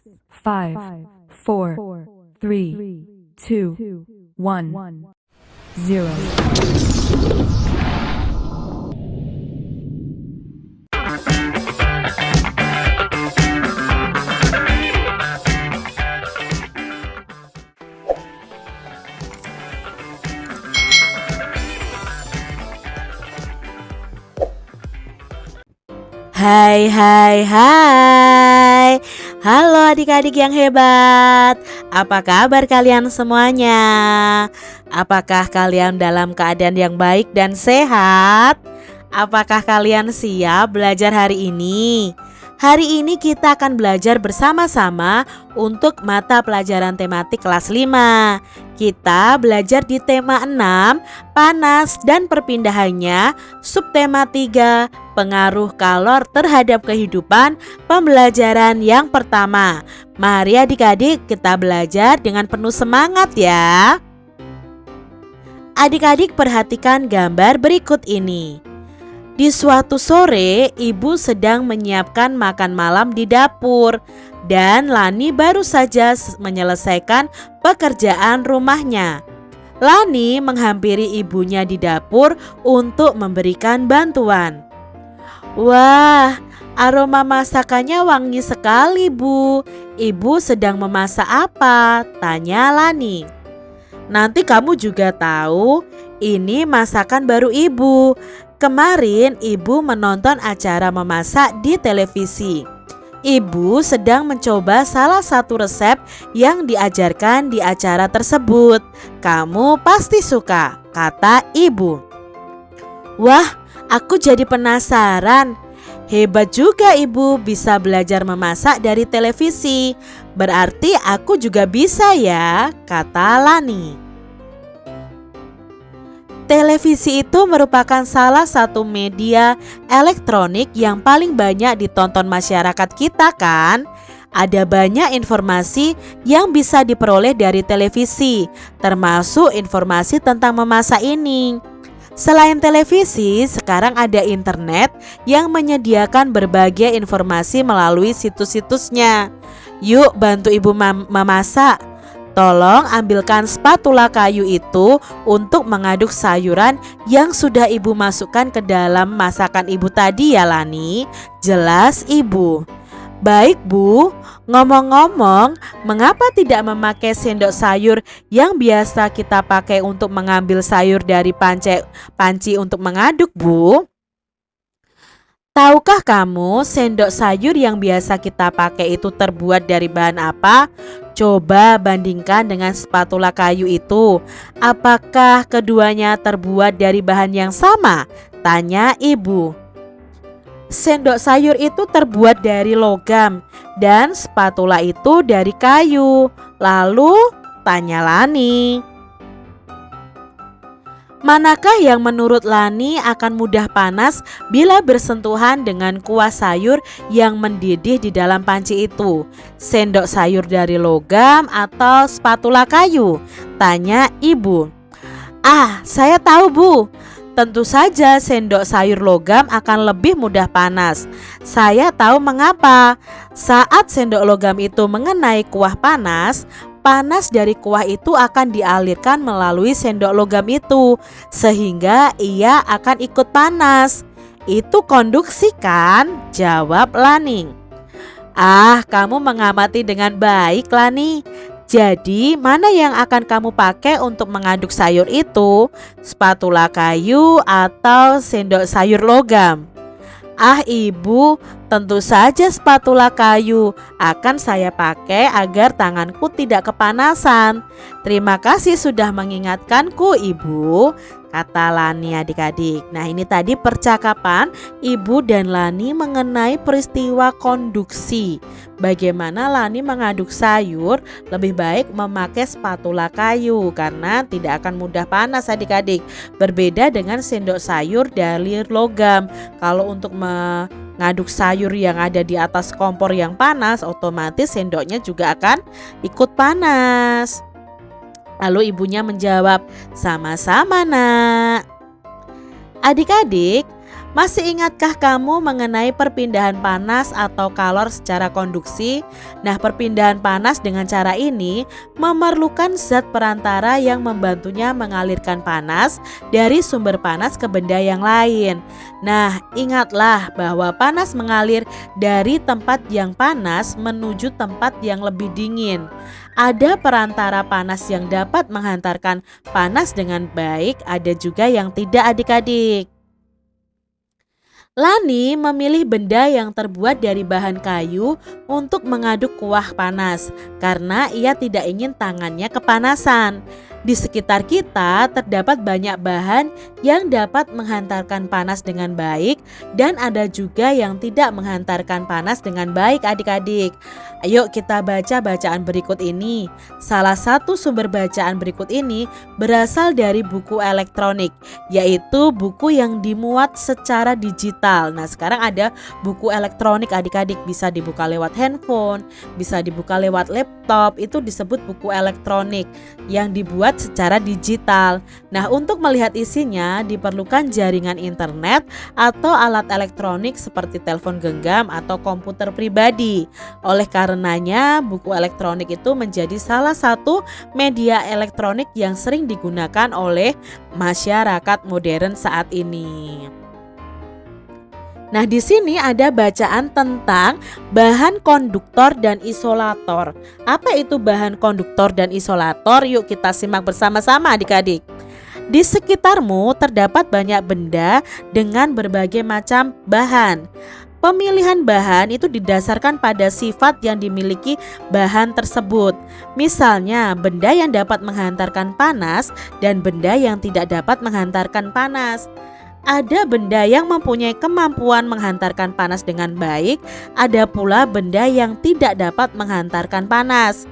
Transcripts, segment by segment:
5, 4, 3, 2, 1, 0. Hai hai hai. Halo adik-adik yang hebat. Apa kabar kalian semuanya? Apakah kalian dalam keadaan yang baik dan sehat? Apakah kalian siap belajar hari ini? Hari ini kita akan belajar bersama-sama untuk mata pelajaran tematik kelas 5. Kita belajar di tema 6, panas dan perpindahannya, subtema 3, pengaruh kalor terhadap kehidupan, pembelajaran yang pertama. Mari adik-adik kita belajar dengan penuh semangat ya. Adik-adik perhatikan gambar berikut ini. Di suatu sore, ibu sedang menyiapkan makan malam di dapur dan Lani baru saja menyelesaikan pekerjaan rumahnya. Lani menghampiri ibunya di dapur untuk memberikan bantuan. Wah, aroma masakannya wangi sekali, Bu. Ibu sedang memasak apa? Tanya Lani. Nanti kamu juga tahu, ini masakan baru ibu. Kemarin ibu menonton acara memasak di televisi. Ibu sedang mencoba salah satu resep yang diajarkan di acara tersebut. Kamu pasti suka, kata ibu. Wah, aku jadi penasaran. Hebat juga ibu bisa belajar memasak dari televisi. Berarti aku juga bisa ya, kata Lani. Televisi itu merupakan salah satu media elektronik yang paling banyak ditonton masyarakat kita kan? Ada banyak informasi yang bisa diperoleh dari televisi, termasuk informasi tentang memasak ini. Selain televisi, sekarang ada internet yang menyediakan berbagai informasi melalui situs-situsnya. Yuk bantu ibu memasak. Tolong ambilkan spatula kayu itu untuk mengaduk sayuran yang sudah ibu masukkan ke dalam masakan ibu tadi ya Lani. Jelas ibu. Baik Bu, ngomong-ngomong, mengapa tidak memakai sendok sayur yang biasa kita pakai untuk mengambil sayur dari panci untuk mengaduk Bu? Tahukah kamu sendok sayur yang biasa kita pakai itu terbuat dari bahan apa? Coba bandingkan dengan spatula kayu itu. Apakah keduanya terbuat dari bahan yang sama? Tanya ibu. Sendok sayur itu terbuat dari logam dan spatula itu dari kayu. Lalu tanya Lani. Manakah yang menurut Lani akan mudah panas bila bersentuhan dengan kuah sayur yang mendidih di dalam panci itu? Sendok sayur dari logam atau spatula kayu? Tanya ibu. Ah, saya tahu Bu. Tentu saja sendok sayur logam akan lebih mudah panas. Saya tahu mengapa. Saat sendok logam itu mengenai kuah panas, panas dari kuah itu akan dialirkan melalui sendok logam itu, sehingga ia akan ikut panas. Itu konduksi kan? Jawab Lani. Ah, kamu mengamati dengan baik Lani. Jadi mana yang akan kamu pakai untuk mengaduk sayur itu? Spatula kayu atau sendok sayur logam? Ah ibu, tentu saja spatula kayu akan saya pakai agar tanganku tidak kepanasan. Terima kasih sudah mengingatkanku ibu, kata Lani adik-adik. Nah ini tadi percakapan ibu dan Lani mengenai peristiwa konduksi. Bagaimana Lani mengaduk sayur lebih baik memakai spatula kayu karena tidak akan mudah panas adik-adik. Berbeda dengan sendok sayur dari logam. Kalau untuk mengaduk sayur yang ada di atas kompor yang panas, otomatis sendoknya juga akan ikut panas. Lalu ibunya menjawab, sama-sama nak. Adik-adik, Masih ingatkah kamu mengenai perpindahan panas atau kalor secara konduksi? Nah, perpindahan panas dengan cara ini memerlukan zat perantara yang membantunya mengalirkan panas dari sumber panas ke benda yang lain. Nah, ingatlah bahwa panas mengalir dari tempat yang panas menuju tempat yang lebih dingin. Ada perantara panas yang dapat menghantarkan panas dengan baik, ada juga yang tidak, adik-adik. Lani memilih benda yang terbuat dari bahan kayu untuk mengaduk kuah panas karena ia tidak ingin tangannya kepanasan. Di sekitar kita terdapat banyak bahan yang dapat menghantarkan panas dengan baik dan ada juga yang tidak menghantarkan panas dengan baik, adik-adik. Ayo kita baca bacaan berikut ini. Salah satu sumber bacaan berikut ini berasal dari buku elektronik, yaitu buku yang dimuat secara digital. Nah, sekarang ada buku elektronik, adik-adik, bisa dibuka lewat handphone, bisa dibuka lewat laptop, itu disebut buku elektronik yang dibuat secara digital. Nah, untuk melihat isinya diperlukan jaringan internet atau alat elektronik seperti telepon genggam atau komputer pribadi. Oleh karenanya, buku elektronik itu menjadi salah satu media elektronik yang sering digunakan oleh masyarakat modern saat ini. Nah, di sini ada bacaan tentang bahan konduktor dan isolator. Apa itu bahan konduktor dan isolator? Yuk kita simak bersama-sama, adik-adik. Di sekitarmu terdapat banyak benda dengan berbagai macam bahan. Pemilihan bahan itu didasarkan pada sifat yang dimiliki bahan tersebut. Misalnya, benda yang dapat menghantarkan panas dan benda yang tidak dapat menghantarkan panas. Ada benda yang mempunyai kemampuan menghantarkan panas dengan baik, ada pula benda yang tidak dapat menghantarkan panas.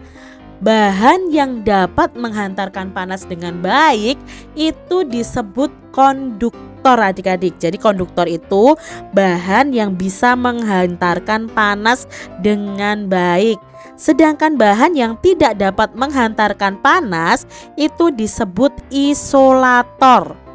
Bahan yang dapat menghantarkan panas dengan baik itu disebut konduktor, adik-adik. Jadi konduktor itu bahan yang bisa menghantarkan panas dengan baik. Sedangkan bahan yang tidak dapat menghantarkan panas itu disebut isolator.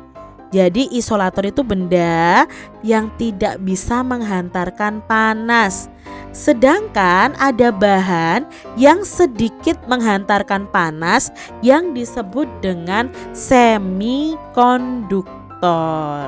Jadi isolator itu benda yang tidak bisa menghantarkan panas. Sedangkan ada bahan yang sedikit menghantarkan panas yang disebut dengan semikonduktor.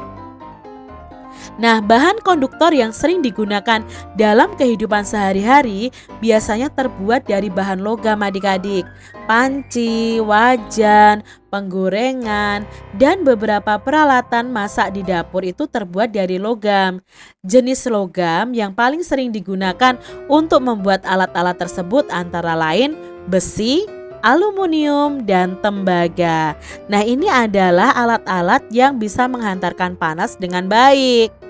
Nah, bahan konduktor yang sering digunakan dalam kehidupan sehari-hari biasanya terbuat dari bahan logam, adik-adik. Panci, wajan, penggorengan, dan beberapa peralatan masak di dapur itu terbuat dari logam. Jenis logam yang paling sering digunakan untuk membuat alat-alat tersebut antara lain besi, aluminium, dan tembaga. Nah, ini adalah alat-alat yang bisa menghantarkan panas dengan baik.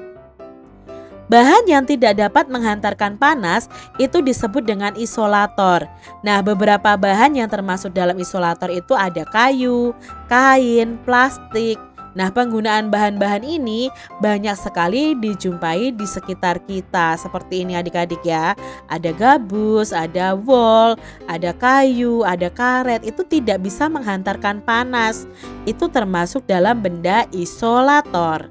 Bahan yang tidak dapat menghantarkan panas itu disebut dengan isolator. Nah, beberapa bahan yang termasuk dalam isolator itu ada kayu, kain, plastik. Nah, penggunaan bahan-bahan ini banyak sekali dijumpai di sekitar kita. Seperti ini, adik-adik ya. Ada gabus, ada wol, ada kayu, ada karet. Itu tidak bisa menghantarkan panas. Itu termasuk dalam benda isolator.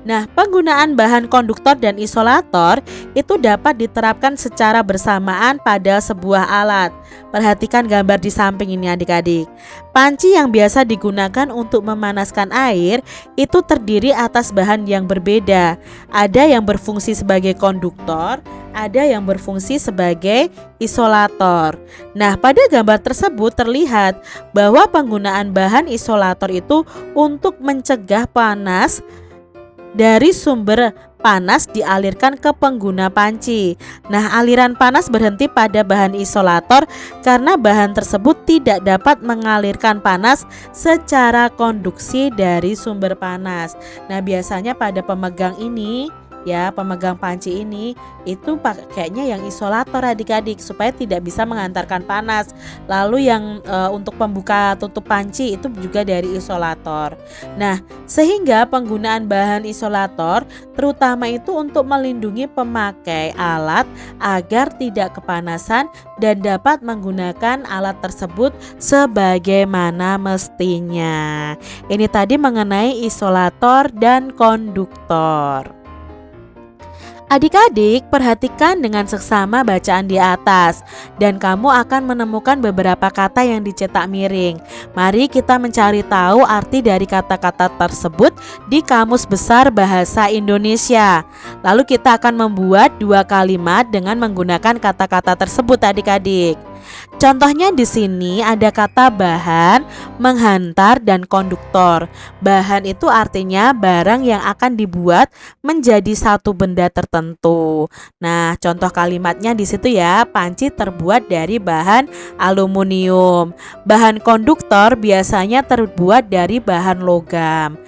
Nah, penggunaan bahan konduktor dan isolator itu dapat diterapkan secara bersamaan pada sebuah alat. Perhatikan gambar di samping ini, adik-adik. Panci yang biasa digunakan untuk memanaskan air itu terdiri atas bahan yang berbeda. Ada yang berfungsi sebagai konduktor, ada yang berfungsi sebagai isolator. Nah, pada gambar tersebut terlihat bahwa penggunaan bahan isolator itu untuk mencegah panas dari sumber panas dialirkan ke pengguna panci. Nah, aliran panas berhenti pada bahan isolator karena bahan tersebut tidak dapat mengalirkan panas secara konduksi dari sumber panas. Nah, biasanya pada pemegang ini ya pemegang panci ini itu pakainya yang isolator adik-adik supaya tidak bisa menghantarkan panas. Lalu yang untuk pembuka tutup panci itu juga dari isolator. Nah, sehingga penggunaan bahan isolator terutama itu untuk melindungi pemakai alat agar tidak kepanasan dan dapat menggunakan alat tersebut sebagaimana mestinya. Ini tadi mengenai isolator dan konduktor. Adik-adik, perhatikan dengan seksama bacaan di atas dan kamu akan menemukan beberapa kata yang dicetak miring. Mari kita mencari tahu arti dari kata-kata tersebut di Kamus Besar Bahasa Indonesia. Lalu kita akan membuat 2 kalimat dengan menggunakan kata-kata tersebut adik-adik. Contohnya di sini ada kata bahan, menghantar, dan konduktor. Bahan itu artinya barang yang akan dibuat menjadi satu benda tertentu. Nah, contoh kalimatnya di situ ya, panci terbuat dari bahan aluminium. Bahan konduktor biasanya terbuat dari bahan logam.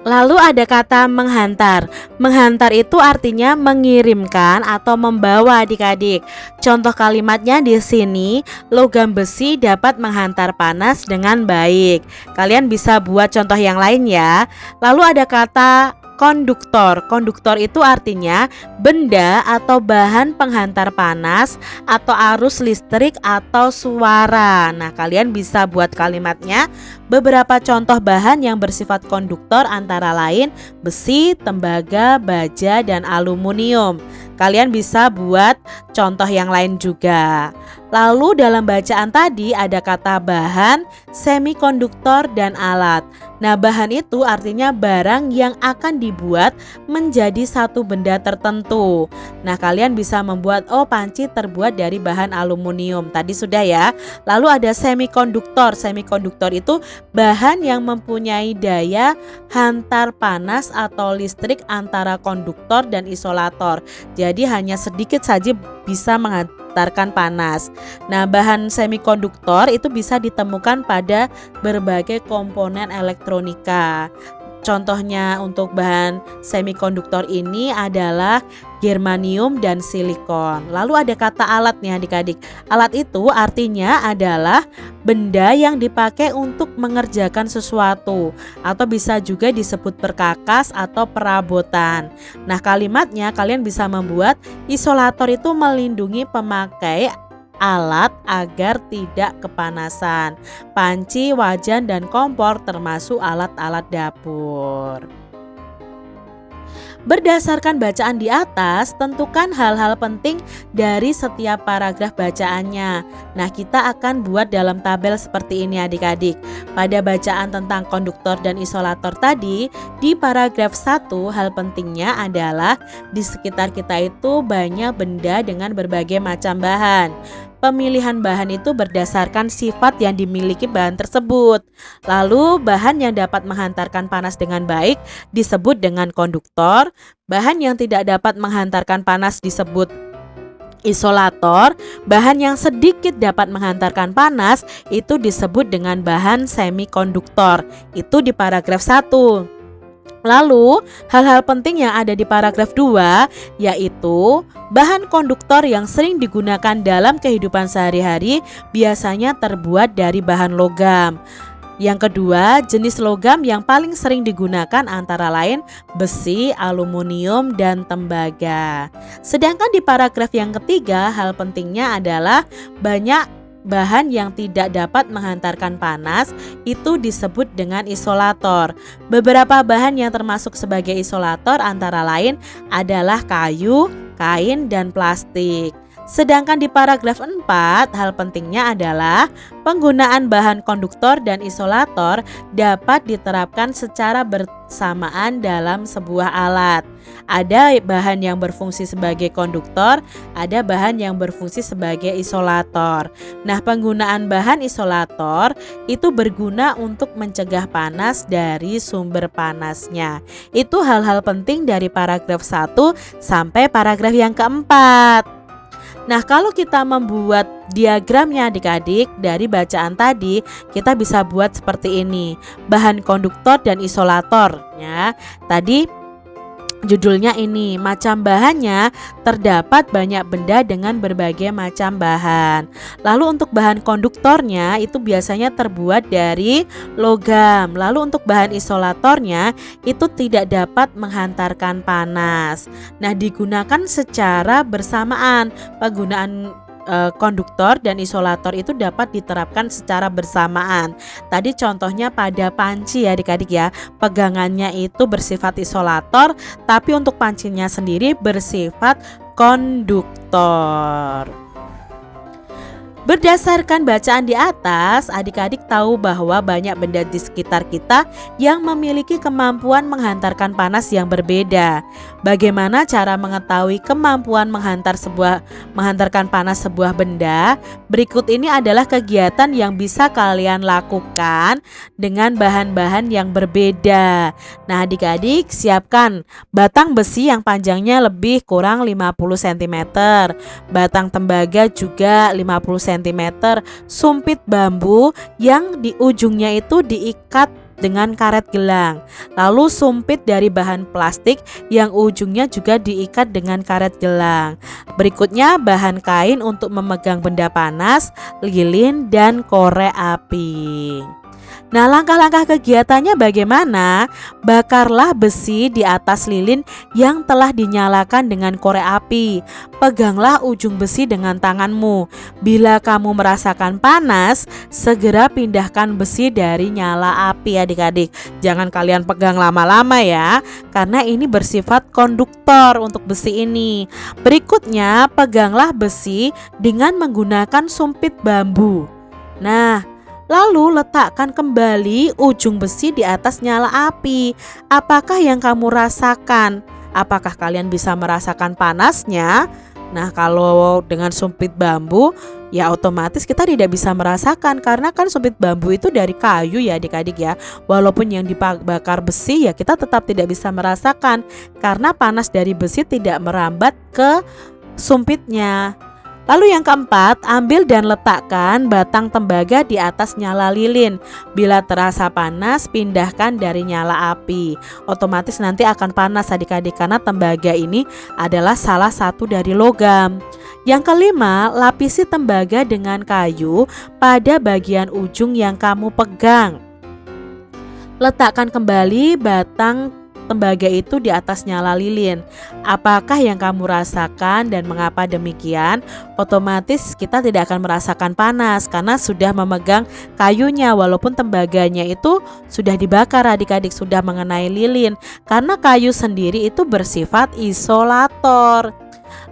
Lalu ada kata menghantar. Menghantar itu artinya mengirimkan atau membawa adik-adik. Contoh kalimatnya di sini, logam besi dapat menghantar panas dengan baik. Kalian bisa buat contoh yang lain ya. Lalu ada kata konduktor. Konduktor itu artinya benda atau bahan penghantar panas atau arus listrik atau suara. Nah, kalian bisa buat kalimatnya. Beberapa contoh bahan yang bersifat konduktor antara lain besi, tembaga, baja, dan aluminium. Kalian bisa buat contoh yang lain juga. Lalu dalam bacaan tadi ada kata bahan, semikonduktor, dan alat. Nah, bahan itu artinya barang yang akan dibuat menjadi satu benda tertentu. Nah, kalian bisa membuat panci terbuat dari bahan aluminium. Tadi sudah ya. Lalu ada semikonduktor. Semikonduktor itu bahan yang mempunyai daya hantar panas atau listrik antara konduktor dan isolator. Jadi hanya sedikit saja bisa menghantarkan panas. Nah, bahan semikonduktor itu bisa ditemukan pada berbagai komponen elektronika. Contohnya untuk bahan semikonduktor ini adalah germanium dan silikon. Lalu ada kata alat nih adik-adik. Alat itu artinya adalah benda yang dipakai untuk mengerjakan sesuatu atau bisa juga disebut perkakas atau perabotan. Nah, kalimatnya kalian bisa membuat isolator itu melindungi pemakai alat agar tidak kepanasan. Panci, wajan, dan kompor termasuk alat-alat dapur. Berdasarkan bacaan di atas, tentukan hal-hal penting dari setiap paragraf bacaannya. Nah, kita akan buat dalam tabel seperti ini adik-adik. Pada bacaan tentang konduktor dan isolator tadi, di paragraf 1 hal pentingnya adalah di sekitar kita itu banyak benda dengan berbagai macam bahan. Pemilihan bahan itu berdasarkan sifat yang dimiliki bahan tersebut. Lalu bahan yang dapat menghantarkan panas dengan baik disebut dengan konduktor. Bahan yang tidak dapat menghantarkan panas disebut isolator. Bahan yang sedikit dapat menghantarkan panas itu disebut dengan bahan semikonduktor. Itu di paragraf 1. Lalu, hal-hal penting yang ada di paragraf 2 yaitu bahan konduktor yang sering digunakan dalam kehidupan sehari-hari biasanya terbuat dari bahan logam. Yang kedua, jenis logam yang paling sering digunakan antara lain besi, aluminium, dan tembaga. Sedangkan di paragraf yang ketiga, hal pentingnya adalah banyak bahan yang tidak dapat menghantarkan panas itu disebut dengan isolator. Beberapa bahan yang termasuk sebagai isolator antara lain adalah kayu, kain, dan plastik. Sedangkan di paragraf 4, hal pentingnya adalah penggunaan bahan konduktor dan isolator dapat diterapkan secara bersamaan dalam sebuah alat. Ada bahan yang berfungsi sebagai konduktor, ada bahan yang berfungsi sebagai isolator. Nah, penggunaan bahan isolator itu berguna untuk mencegah panas dari sumber panasnya. Itu hal-hal penting dari paragraf 1 sampai paragraf yang keempat. Nah, kalau kita membuat diagramnya adik-adik dari bacaan tadi, kita bisa buat seperti ini. Bahan konduktor dan isolator ya. Tadi Judulnya ini, macam bahannya terdapat banyak benda dengan berbagai macam bahan. Lalu untuk bahan konduktornya itu biasanya terbuat dari logam. Lalu untuk bahan isolatornya itu tidak dapat menghantarkan panas. Nah, digunakan secara bersamaan. Penggunaan konduktor dan isolator itu dapat diterapkan secara bersamaan. Tadi contohnya pada panci ya adik-adik ya, pegangannya itu bersifat isolator, tapi untuk pancinya sendiri bersifat konduktor. Berdasarkan bacaan di atas, adik-adik tahu bahwa banyak benda di sekitar kita yang memiliki kemampuan menghantarkan panas yang berbeda. Bagaimana cara mengetahui kemampuan menghantarkan panas sebuah benda? Berikut ini adalah kegiatan yang bisa kalian lakukan dengan bahan-bahan yang berbeda. Nah, adik-adik siapkan batang besi yang panjangnya lebih kurang 50 cm, batang tembaga juga 50 cm, sumpit bambu yang di ujungnya itu diikat dengan karet gelang, lalu sumpit dari bahan plastik yang ujungnya juga diikat dengan karet gelang. Berikutnya bahan kain untuk memegang benda panas, lilin, dan korek api. Nah, langkah-langkah kegiatannya bagaimana? Bakarlah besi di atas lilin yang telah dinyalakan dengan korek api. Peganglah ujung besi dengan tanganmu. Bila kamu merasakan panas, segera pindahkan besi dari nyala api adik-adik. Jangan kalian pegang lama-lama ya, karena ini bersifat konduktor untuk besi ini. Berikutnya, peganglah besi dengan menggunakan sumpit bambu. Nah, lalu letakkan kembali ujung besi di atas nyala api. Apakah yang kamu rasakan? Apakah kalian bisa merasakan panasnya? Nah, kalau dengan sumpit bambu ya otomatis kita tidak bisa merasakan, karena kan sumpit bambu itu dari kayu ya adik-adik ya. Walaupun yang dibakar besi ya kita tetap tidak bisa merasakan, karena panas dari besi tidak merambat ke sumpitnya. Lalu yang keempat, ambil dan letakkan batang tembaga di atas nyala lilin. Bila terasa panas, pindahkan dari nyala api. Otomatis nanti akan panas adik-adik, karena tembaga ini adalah salah satu dari logam. Yang kelima, lapisi tembaga dengan kayu pada bagian ujung yang kamu pegang. Letakkan kembali batang tembaga itu di atas nyala lilin. Apakah yang kamu rasakan dan mengapa demikian? Otomatis kita tidak akan merasakan panas karena sudah memegang kayunya, walaupun tembaganya itu sudah dibakar adik-adik, sudah mengenai lilin, karena kayu sendiri itu bersifat isolator.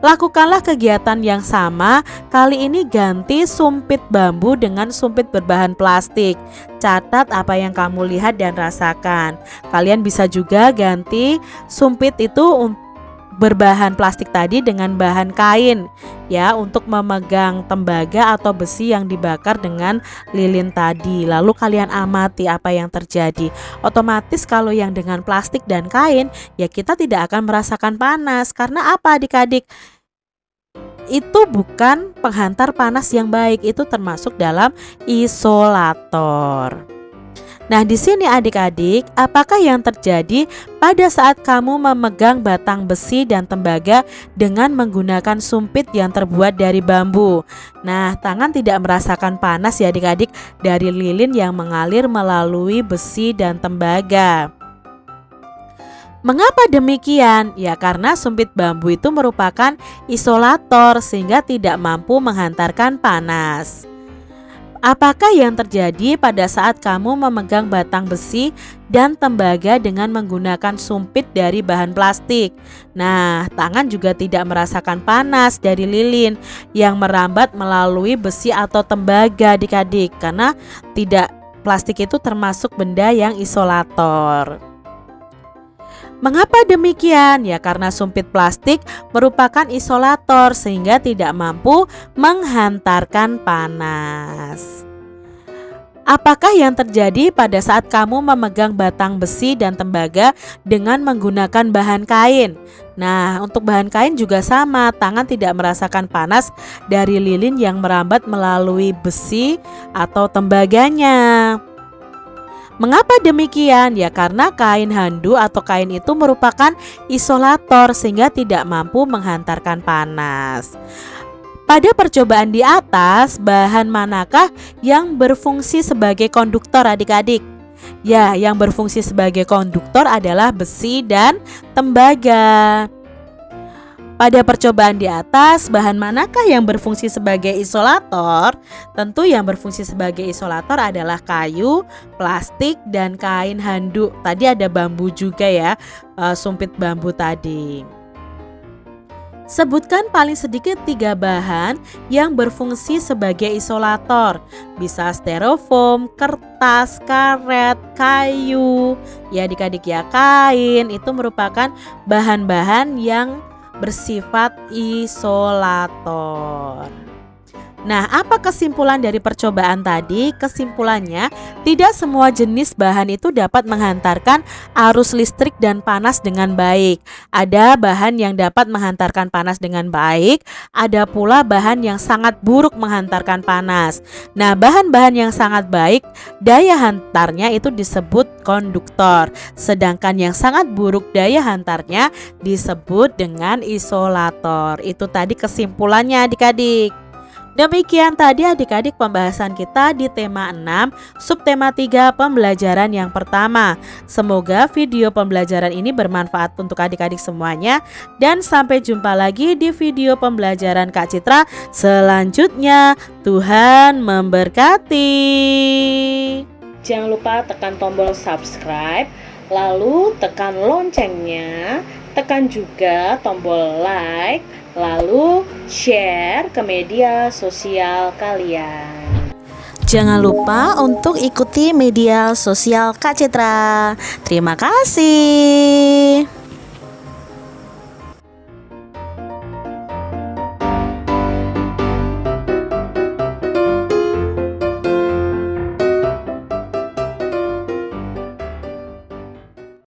Lakukanlah kegiatan yang sama, kali ini ganti sumpit bambu dengan sumpit berbahan plastik. Catat apa yang kamu lihat dan rasakan. Kalian bisa juga ganti sumpit itu berbahan plastik tadi dengan bahan kain ya, untuk memegang tembaga atau besi yang dibakar dengan lilin tadi. Lalu kalian amati apa yang terjadi. Otomatis kalau yang dengan plastik dan kain ya kita tidak akan merasakan panas. Karena apa adik-adik? Itu bukan penghantar panas yang baik, itu termasuk dalam isolator. Nah, di sini adik-adik, apakah yang terjadi pada saat kamu memegang batang besi dan tembaga dengan menggunakan sumpit yang terbuat dari bambu? Nah, tangan tidak merasakan panas ya adik-adik dari lilin yang mengalir melalui besi dan tembaga. Mengapa demikian? Ya karena sumpit bambu itu merupakan isolator sehingga tidak mampu menghantarkan panas. Apakah yang terjadi pada saat kamu memegang batang besi dan tembaga dengan menggunakan sumpit dari bahan plastik? Nah, tangan juga tidak merasakan panas dari lilin yang merambat melalui besi atau tembaga adik-adik, karena plastik itu termasuk benda yang isolator. Mengapa demikian? Ya karena sumpit plastik merupakan isolator sehingga tidak mampu menghantarkan panas. Apakah yang terjadi pada saat kamu memegang batang besi dan tembaga dengan menggunakan bahan kain? Nah, untuk bahan kain juga sama, tangan tidak merasakan panas dari lilin yang merambat melalui besi atau tembaganya. Mengapa demikian? Ya karena kain handuk atau kain itu merupakan isolator sehingga tidak mampu menghantarkan panas. Pada percobaan di atas, bahan manakah yang berfungsi sebagai konduktor adik-adik? Ya, yang berfungsi sebagai konduktor adalah besi dan tembaga. Pada percobaan di atas, bahan manakah yang berfungsi sebagai isolator? Tentu yang berfungsi sebagai isolator adalah kayu, plastik, dan kain handuk. Tadi ada bambu juga ya, sumpit bambu tadi. Sebutkan paling sedikit 3 bahan yang berfungsi sebagai isolator. Bisa styrofoam, kertas, karet, kayu. Ya adik-adik ya, kain itu merupakan bahan-bahan yang bersifat isolator. Nah, apa kesimpulan dari percobaan tadi? Kesimpulannya, tidak semua jenis bahan itu dapat menghantarkan arus listrik dan panas dengan baik. Ada bahan yang dapat menghantarkan panas dengan baik, ada pula bahan yang sangat buruk menghantarkan panas. Nah, bahan-bahan yang sangat baik, daya hantarnya itu disebut konduktor. Sedangkan yang sangat buruk, daya hantarnya disebut dengan isolator. Itu tadi kesimpulannya adik-adik. Demikian tadi adik-adik pembahasan kita di tema 6, subtema 3 pembelajaran yang pertama. Semoga video pembelajaran ini bermanfaat untuk adik-adik semuanya. Dan sampai jumpa lagi di video pembelajaran Kak Citra selanjutnya. Tuhan memberkati. Jangan lupa tekan tombol subscribe, lalu tekan loncengnya, tekan juga tombol like, lalu share ke media sosial kalian. Jangan lupa untuk ikuti media sosial Kak Citra. Terima kasih.